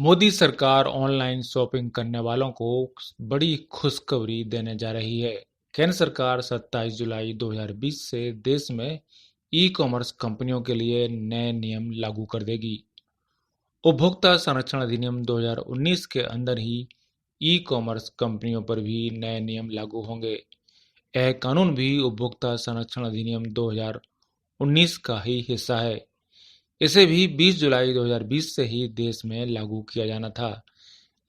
मोदी सरकार online shopping करने वालों को बड़ी खुशखबरी देने जा रही है। केंद्र सरकार 27 जुलाई 2020 से देश में ई कॉमर्स कंपनियों के लिए नए नियम लागू कर देगी। उपभोक्ता संरक्षण अधिनियम 2019 के अंदर ही ई कॉमर्स कंपनियों पर भी नए नियम लागू होंगे। यह कानून भी उपभोक्ता संरक्षण अधिनियम 2019 का ही हिस्सा है। इसे भी 20 जुलाई 2020 से ही देश में लागू किया जाना था,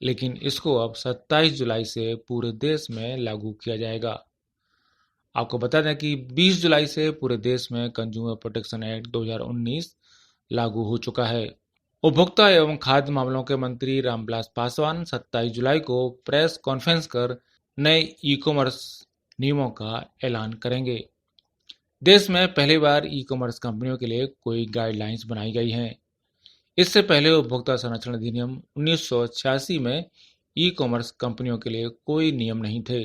लेकिन इसको अब 27 जुलाई से पूरे देश में लागू किया जाएगा। आपको बता दें कि 20 जुलाई से पूरे देश में कंज्यूमर प्रोटेक्शन एक्ट 2019 लागू हो चुका है। उपभोक्ता एवं खाद्य मामलों के मंत्री रामविलास पासवान 27 जुलाई को प्रेस कॉन्फ्रेंस कर नए ई कॉमर्स नियमों का ऐलान करेंगे। देश में पहली बार ई कॉमर्स कंपनियों के लिए कोई गाइडलाइंस बनाई गई हैं। इससे पहले उपभोक्ता संरक्षण अधिनियम 1986 में ई कॉमर्स कंपनियों के लिए कोई नियम नहीं थे।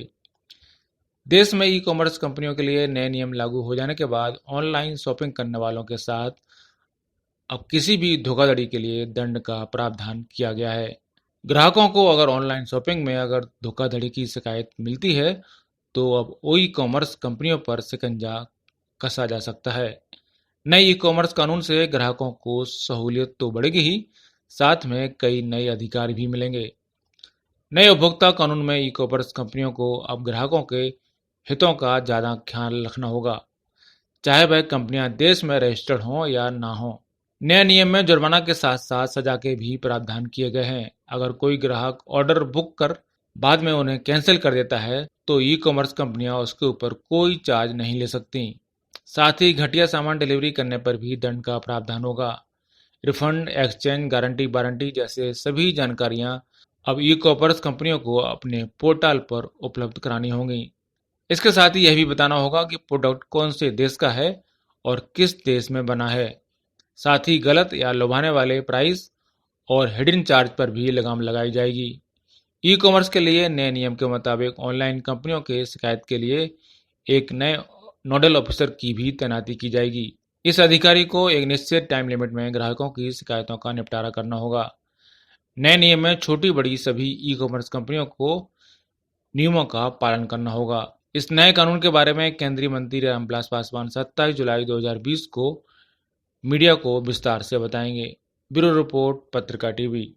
देश में ई कॉमर्स कंपनियों के लिए नए नियम लागू हो जाने के बाद ऑनलाइन शॉपिंग करने वालों के साथ अब किसी भी धोखाधड़ी के लिए दंड का प्रावधान किया गया है। ग्राहकों को अगर ऑनलाइन शॉपिंग में अगर धोखाधड़ी की शिकायत मिलती है तो अब ई कॉमर्स कंपनियों पर शिकंजा कसा जा सकता है। नए ई कॉमर्स कानून से ग्राहकों को सहूलियत तो बढ़ेगी ही, साथ में कई नए अधिकार भी मिलेंगे। नए उपभोक्ता कानून में ई कॉमर्स कंपनियों को अब ग्राहकों के हितों का ज़्यादा ख्याल रखना होगा, चाहे वह कंपनियां देश में रजिस्टर्ड हों या ना हों। नए नियम में जुर्माना के साथ साथ सजा के भी प्रावधान किए गए हैं। अगर कोई ग्राहक ऑर्डर बुक कर बाद में उन्हें कैंसिल कर देता है तो ई कॉमर्स कंपनियां उसके ऊपर कोई चार्ज नहीं ले सकती। साथ ही घटिया सामान डिलीवरी करने पर भी दंड का प्रावधान होगा। रिफंड, एक्सचेंज, गारंटी वारंटी जैसे सभी जानकारियां अब ई कॉमर्स कंपनियों को अपने पोर्टल पर उपलब्ध करानी होंगी। इसके साथ ही यह भी बताना होगा कि प्रोडक्ट कौन से देश का है और किस देश में बना है। साथ ही गलत या लुभाने वाले प्राइस और हिडन चार्ज पर भी लगाम लगाई जाएगी। ई कॉमर्स के लिए नए नियम के मुताबिक ऑनलाइन कंपनियों के शिकायत के लिए एक नए नोडल ऑफिसर की भी तैनाती की जाएगी। इस अधिकारी को एक निश्चित टाइम लिमिट में ग्राहकों की शिकायतों का निपटारा करना होगा। नए नियम में छोटी बड़ी सभी ई कॉमर्स कंपनियों को नियमों का पालन करना होगा। इस नए कानून के बारे में केंद्रीय मंत्री रामविलास पासवान 27 जुलाई 2020 को मीडिया को विस्तार से बताएंगे। ब्यूरो रिपोर्ट, पत्रिका टीवी।